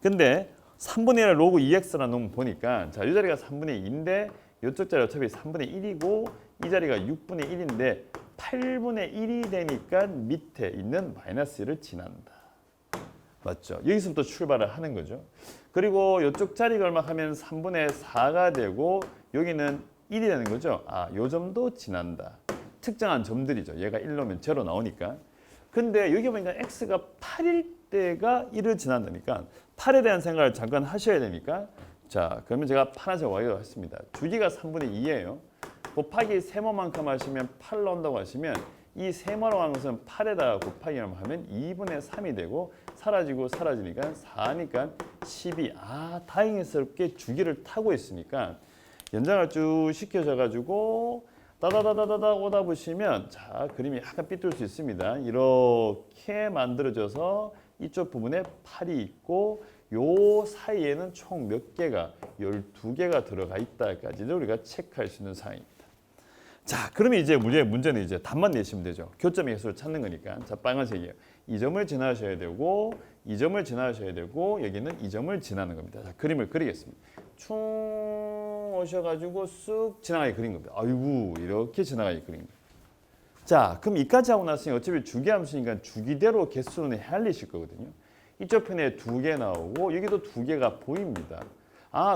근데 3분의 1을 로그 2x라 놓으면 보니까, 자, 이 자리가 3분의 2인데 이쪽 자리 어차피 3분의 1이고 이 자리가 6분의 1인데 8분의 1이 되니까 밑에 있는 마이너스 1을 지난다. 맞죠? 여기서부터 출발을 하는 거죠. 그리고 이쪽 자리가 얼마 하면 3분의 4가 되고 여기는 1이 되는 거죠. 요 점도 지난다. 특정한 점들이죠. 얘가 1로면 0 나오니까. 근데 여기 보니까 x가 8일 때가 1을 지난다니까 8에 대한 생각을 잠깐 하셔야 되니까, 자, 그러면 제가 파란색 Y로 했습니다. 주기가 3분의 2예요. 곱하기 세모만큼 하시면 8 나온다고 하시면 이 세모라고 하는 것은 8에다가 곱하기 하면 2분의 3이 되고 사라지고 사라지니까 4니까 12. 다행스럽게 주기를 타고 있으니까 연장을 쭉 시켜줘가지고 따다다다다다 오다 보시면, 자, 그림이 약간 삐뚤 수 있습니다. 이렇게 만들어져서 이쪽 부분에 8이 있고 요 사이에는 총 몇 개가 12개가 들어가 있다까지도 우리가 체크할 수 있는 사항입니다. 자, 그러면 이제 문제는 이제 답만 내시면 되죠. 교점의 개수를 찾는 거니까. 자, 빨간색이에요. 이 점을 지나셔야 되고 이 점을 지나셔야 되고 여기는 이 점을 지나는 겁니다. 자, 그림을 그리겠습니다. 충 오셔가지고 쑥 지나가게 그린 겁니다. 아이고, 이렇게 지나가게 그린 거예요. 자, 그럼 이까지 하고 났으니 어차피 주기함수니까 주기대로 개수는 헤아리실 거거든요. 이쪽 편에 2개 나오고 여기도 2개가 보입니다.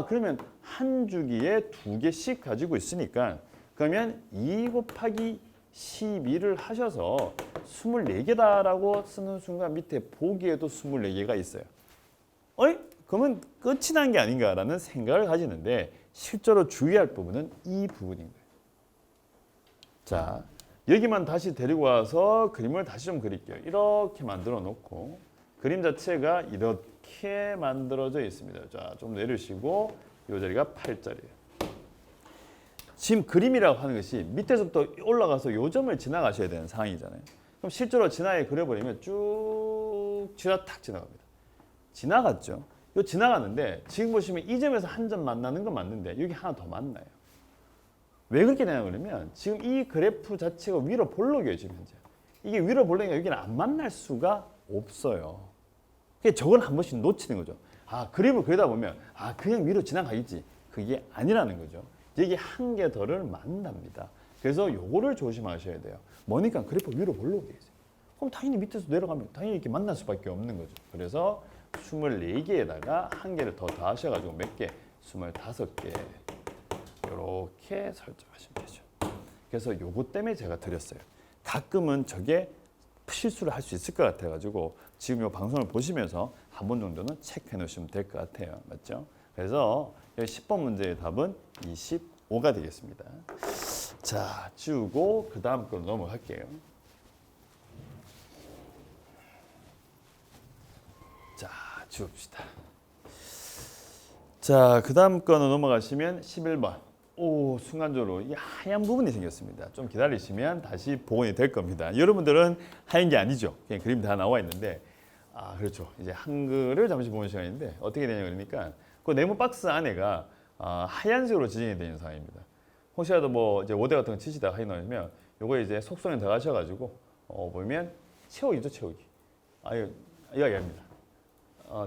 그러면 한 주기에 2개씩 가지고 있으니까, 그러면 2 곱하기 12를 하셔서 24개다라고 쓰는 순간 밑에 보기에도 24개가 있어요. 그러면 끝이 난 게 아닌가라는 생각을 가지는데 실제로 주의할 부분은 이 부분인 거예요. 자, 여기만 다시 데리고 와서 그림을 다시 좀 그릴게요. 이렇게 만들어 놓고 그림 자체가 이렇게 만들어져 있습니다. 자, 좀 내리시고 이 자리가 8자리예요. 지금 그림이라고 하는 것이 밑에서부터 올라가서 요 점을 지나가셔야 되는 상황이잖아요. 그럼 실제로 지나게 그려버리면 쭉 탁 지나갑니다. 지나갔죠. 요 지나가는데 지금 보시면 이 점에서 한 점 만나는 건 맞는데 여기 하나 더 만나요. 왜 그렇게 되냐 그러면 지금 이 그래프 자체가 위로 볼록이에요. 지금 현재. 이게 위로 볼록이니까 여기는 안 만날 수가 없어요. 그러니까 저걸 한 번씩 놓치는 거죠. 아, 그림을 그리다 보면 아, 그냥 위로 지나가겠지. 그게 아니라는 거죠. 여기 한 개 더를 만납니다. 그래서 요거를 조심하셔야 돼요. 뭐니까 그래프 위로 볼록이에요. 그럼 당연히 밑에서 내려가면 당연히 이렇게 만날 수밖에 없는 거죠. 그래서 24개에다가 한 개를 더 더하셔가지고 몇 개? 25개. 이렇게 설정하시면 되죠. 그래서 요거 때문에 제가 드렸어요. 가끔은 저게 실수를 할 수 있을 것 같아가지고 지금 요 방송을 보시면서 한 번 정도는 체크해 놓으시면 될 것 같아요. 맞죠? 그래서 여기 10번 문제의 답은 25가 되겠습니다. 자, 지우고 그 다음 걸로 넘어갈게요. 자, 지웁시다. 자, 그 다음 거는 넘어가시면 11번. 오, 순간적으로 이 하얀 부분이 생겼습니다. 좀 기다리시면 다시 복원이 될 겁니다. 여러분들은 하얀 게 아니죠. 그냥 그림 다 나와 있는데, 아, 그렇죠. 이제 한글을 잠시 보는 시간인데 어떻게 되냐 그러니까 그 네모 박스 안에가 하얀색으로 지정이 되는 상황입니다. 혹시라도 뭐 이제 워드 같은 거 치시다가 하이 나오면 요거 이제 속성에 들어가셔가지고 보면 채우기죠, 채우기. 이거 아닙니다.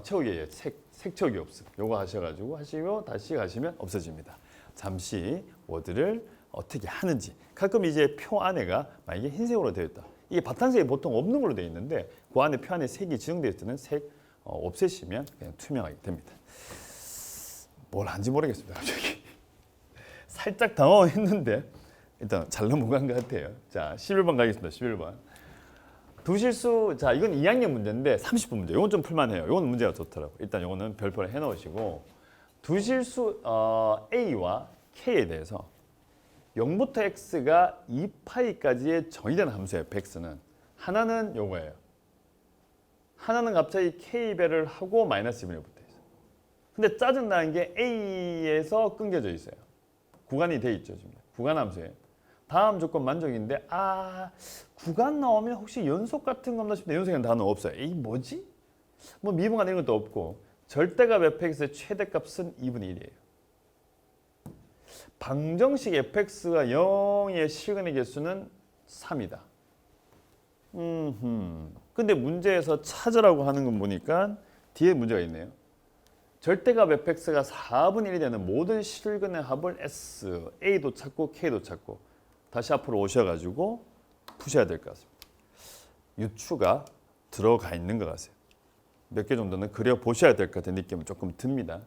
채우기예요. 색 채우기 없음. 요거 하셔가지고 하시고 다시 가시면 없어집니다. 잠시 워드를 어떻게 하는지. 가끔 이제 표 안에가 만약에 흰색으로 되어 있다. 이게 바탕색이 보통 없는 걸로 되어 있는데 그 안에 표 안에 색이 지정되어 있을 때는 색 없애시면 그냥 투명하게 됩니다. 뭘 하는지 모르겠습니다. 갑자기 살짝 당황했는데 일단 잘 넘어간 것 같아요. 자, 11번 가겠습니다. 11번. 두 실수, 자, 이건 2학년 문제인데 30분 문제. 이건 좀 풀만해요. 이건 문제가 좋더라고요. 일단 이거는 별표를 해놓으시고 두 실수 A와 K에 대해서 0부터 X가 2파이까지의 정의된 함수예요. X는. 하나는 요거예요. 하나는 갑자기 K배를 하고 마이너스 2분의 1 붙어 있어요. 근데 짜증나는 게 A에서 끊겨져 있어요. 구간이 돼 있죠. 지금. 구간 함수예요. 다음 조건 만족인데 구간 나오면 혹시 연속 같은 거 없나 싶은데 연속이라는 단어 없어요. 에이 뭐지? 뭐 미분간 이런 것도 없고 절대값 fx의 최대값은 2분의 1이에요. 방정식 fx가 0의 시근의 개수는 3이다. 근데 문제에서 찾으라고 하는 건 보니까 뒤에 문제가 있네요. 절대값 fx가 4분의 1이 되는 모든 실근의 합을 s, a도 찾고 k도 찾고 다시 앞으로 오셔가지고 푸셔야 될 것 같습니다. 유추가 들어가 있는 것 같아요. 몇 개 정도는 그려보셔야 될 것 같은 느낌은 조금 듭니다.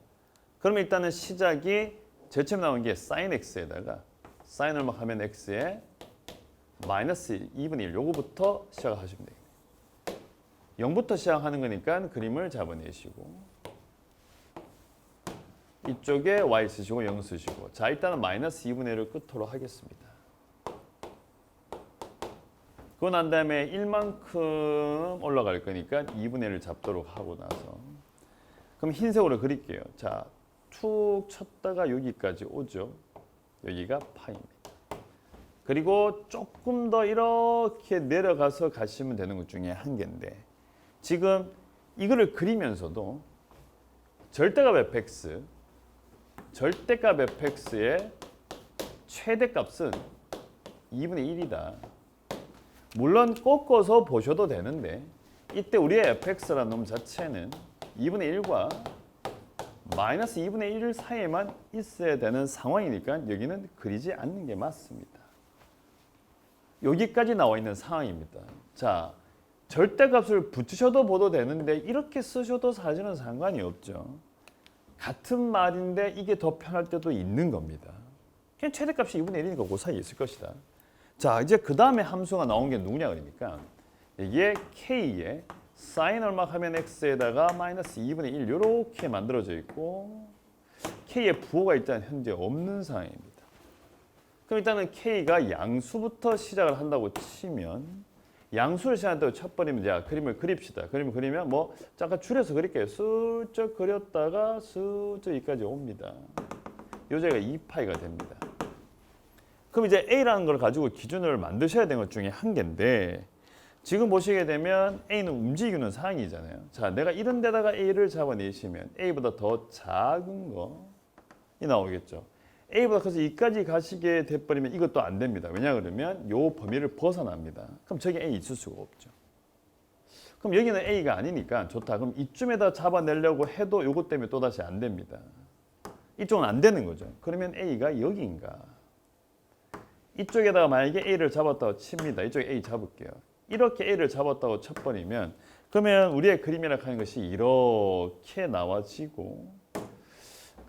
그러면 일단은 시작이 제일 처음 나온 게 sin x에다가 sin 얼마 하면 x에 마이너스 2분의 1 요거부터 시작하시면 돼요. 0부터 시작하는 거니까 그림을 잡아내시고 이쪽에 y 쓰시고 0 쓰시고 자 일단은 마이너스 2분의 1을 끝으로 하겠습니다. 그거 난 다음에 1만큼 올라갈 거니까 2분의 1을 잡도록 하고 나서 그럼 흰색으로 그릴게요. 자, 툭 쳤다가 여기까지 오죠. 여기가 파입니다. 그리고 조금 더 이렇게 내려가서 가시면 되는 것 중에 한 개인데 지금 이거를 그리면서도 절대값 fx, 절대값 fx의 최대값은 2분의 1이다. 물론 꺾어서 보셔도 되는데 이때 우리의 fx라는 놈 자체는 2분의 1과 마이너스 2분의 1 사이에만 있어야 되는 상황이니까 여기는 그리지 않는 게 맞습니다. 여기까지 나와 있는 상황입니다. 자, 절대값을 붙이셔도 보도 되는데 이렇게 쓰셔도 사실은 상관이 없죠. 같은 말인데 이게 더 편할 때도 있는 겁니다. 그냥 최대값이 2분의 1이니까 그 사이에 있을 것이다. 자, 이제 그 다음에 함수가 나온 게 누구냐 그러니까 이게 k에 sin 얼마 하면 x에다가 마이너스 2분의 1 이렇게 만들어져 있고 k의 부호가 일단 현재 없는 상황입니다. 그럼 일단은 K가 양수부터 시작을 한다고 치면 양수를 시작한다고 쳐버리면 자 그림을 그립시다. 그림을 그리면 뭐 잠깐 줄여서 그릴게요. 슬쩍 그렸다가 슬쩍 여기까지 옵니다. 요제가 2파이가 됩니다. 그럼 이제 A라는 걸 가지고 기준을 만드셔야 되는 것 중에 한 개인데 지금 보시게 되면 A는 움직이는 상황이잖아요. 자, 내가 이런 데다가 A를 잡아내시면 A보다 더 작은 거이 나오겠죠. A보다 커서 2까지 가시게 돼버리면 이것도 안 됩니다. 왜냐 그러면 요 범위를 벗어납니다. 그럼 저기 A 있을 수가 없죠. 그럼 여기는 A가 아니니까 좋다. 그럼 이쯤에다 잡아내려고 해도 요것 때문에 또다시 안 됩니다. 이쪽은 안 되는 거죠. 그러면 A가 여기인가? 이쪽에다가 만약에 A를 잡았다고 칩니다. 이쪽에 A 잡을게요. 이렇게 A를 잡았다고 쳐버리면 그러면 우리의 그림이라고 하는 것이 이렇게 나와지고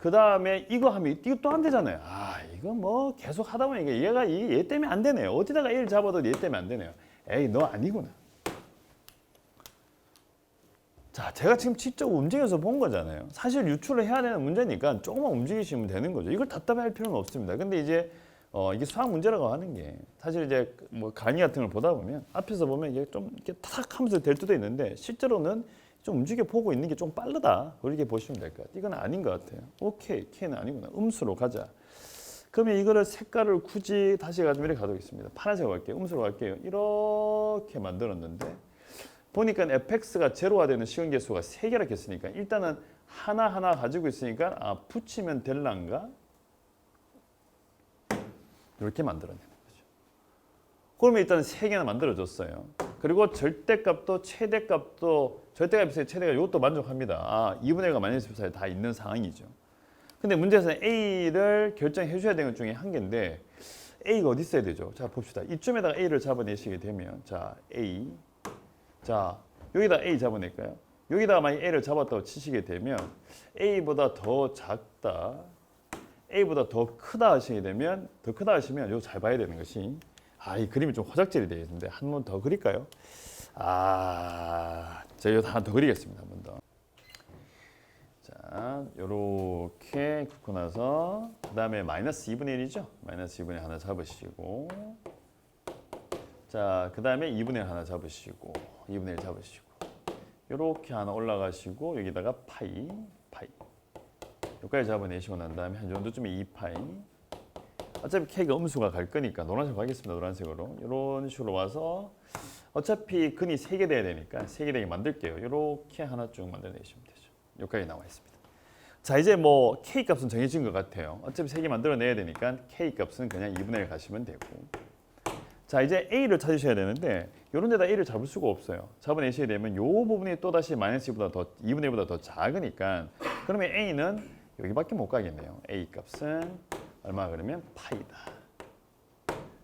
그 다음에 이거 하면 이거 또 안 되잖아요. 아 이거 뭐 계속 하다 보니까 얘가 얘 때문에 안 되네요. 어디다가 A를 잡아도 얘 때문에 안 되네요. 에이 너 아니구나. 자 제가 지금 직접 움직여서 본 거잖아요. 사실 유출을 해야 되는 문제니까 조금만 움직이시면 되는 거죠. 이걸 답답해할 필요는 없습니다. 근데 이제 이게 수학 문제라고 하는 게 사실 이제 뭐 강의 같은 걸 보다 보면 앞에서 보면 이게 좀 이렇게 탁 하면서 될 때도 있는데 실제로는 좀 움직여 보고 있는 게 좀 빠르다. 그렇게 보시면 될 것 같아요. 이건 아닌 것 같아요. 오케이, K는 아니구나. 음수로 가자. 그러면 이거를 색깔을 굳이 다시 가지고 이렇게 가도록겠습니다. 파란색으로 갈게요. 음수로 갈게요. 이렇게 만들었는데 보니까 fx가 제로가 되는 시간계수가 3개라 했으니까 일단은 하나하나 가지고 있으니까 아 붙이면 될란가? 이렇게 만들어내는 거죠. 그러면 일단 3개나 만들어줬어요. 그리고 절대값도 최대값도 절대값 있어요. 최대값 이것도 만족합니다. 아 2분의 1과 마이너스 14에 다 있는 상황이죠. 근데 문제에서는 A를 결정해 주셔야 되는 것 중에 한 개인데 A가 어디 있어야 되죠? 자 봅시다. 이쯤에다가 A를 잡아내시게 되면 자 A 자 여기다 A 잡아낼까요? 여기다가 만약 A를 잡았다고 치시게 되면 A보다 더 작다 A보다 더 크다 하시게 되면 더 크다 하시면 이거 잘 봐야 되는 것이 아 이 그림이 좀 허작질이 되어 있는데 한 번 더 그릴까요? 아 제가 이거 하나 더 그리겠습니다. 한 번 더. 자 요렇게 긋고 나서 그 다음에 마이너스 2분의 1이죠? 마이너스 2분의 1 하나 잡으시고 자 그 다음에 2분의 1 하나 잡으시고 2분의 1 잡으시고 요렇게 하나 올라가시고 여기다가 파이 여기까지 잡아내시고 난 다음에 한 정도쯤에 2파이 어차피 K가 음수가 갈 거니까 노란색으로 가겠습니다. 노란색으로 이런 식으로 와서 어차피 근이 3개 돼야 되니까 3개 되게 만들게요. 이렇게 하나 쭉 만들어내시면 되죠. 여기까지 나와 있습니다. 자 이제 뭐 K 값은 정해진 것 같아요. 어차피 3개 만들어내야 되니까 K 값은 그냥 2분의 1 가시면 되고 자 이제 A를 찾으셔야 되는데 이런 데다 A를 잡을 수가 없어요. 잡아내셔야 되면 이 부분이 또다시 마이너스 2분의 1보다 더 작으니까 그러면 A는 여기밖에 못 가겠네요. A 값은 얼마 그러면 파이다.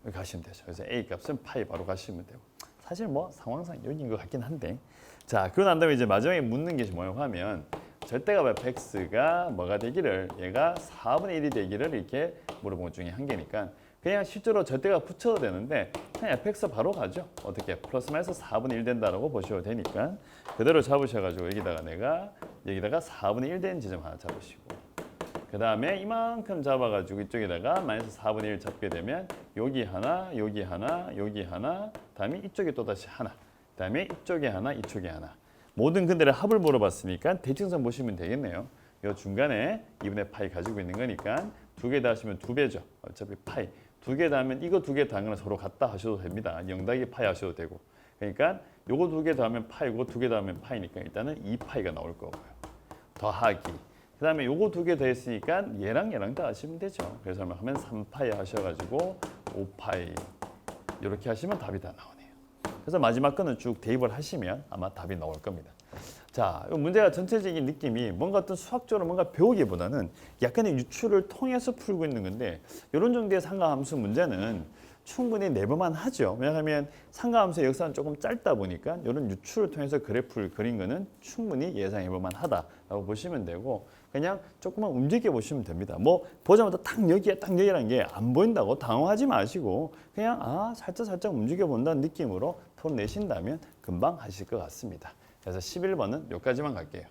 여기 가시면 되죠. 그래서 A 값은 파이 바로 가시면 되고 사실 뭐 상황상 여기인 것 같긴 한데 자 그러고 난 다음에 이제 마지막에 묻는 것이 뭐냐고 하면 절대값 fx가 뭐가 되기를 얘가 4분의 1이 되기를 이렇게 물어본 것 중에 한 개니까 그냥 실제로 절대값 붙여도 되는데 그냥 fx 바로 가죠. 어떻게 플러스 마이너스 4분의 1 된다라고 보셔도 되니까 그대로 잡으셔가지고 여기다가 4분의 1 된 지점 하나 잡으시고 그 다음에 이만큼 잡아가지고 이쪽에다가 마이너스 4분의 1 잡게 되면 여기 하나, 여기 하나, 여기 하나, 다음에 이쪽에 또 다시 하나, 다음에 이쪽에 하나, 이쪽에 하나. 모든 근들의 합을 물어봤으니까 대칭선 보시면 되겠네요. 이 중간에 2분의 파이 가지고 있는 거니까 2개 다 하시면 2배죠. 어차피 파이. 2개 다 하면 이거 2개 다는 건 서로 같다 하셔도 됩니다. 0더하기 파이 하셔도 되고. 그러니까 요거 2개 더하면 파이고 2개 더하면 파이니까 일단은 2파이가 나올 거고요. 더하기. 그 다음에 요거 2개 더 했으니까 얘랑 다 하시면 되죠. 그래서 하면 3파이 하셔가지고 5파이 이렇게 하시면 답이 다 나오네요. 그래서 마지막 거는 쭉 대입을 하시면 아마 답이 나올 겁니다. 자, 이 문제가 전체적인 느낌이 뭔가 어떤 수학적으로 뭔가 배우기보다는 약간의 유추를 통해서 풀고 있는 건데 이런 정도의 상가함수 문제는 충분히 내볼만 하죠. 왜냐하면 상가함수의 역사는 조금 짧다 보니까 이런 유추를 통해서 그래프를 그린 거는 충분히 예상해볼만 하다라고 보시면 되고 그냥 조금만 움직여 보시면 됩니다. 뭐 보자마자 딱 여기라는 게 안 보인다고 당황하지 마시고 그냥 살짝 움직여 본다는 느낌으로 풀어내신다면 금방 하실 것 같습니다. 그래서 11번은 여기까지만 갈게요.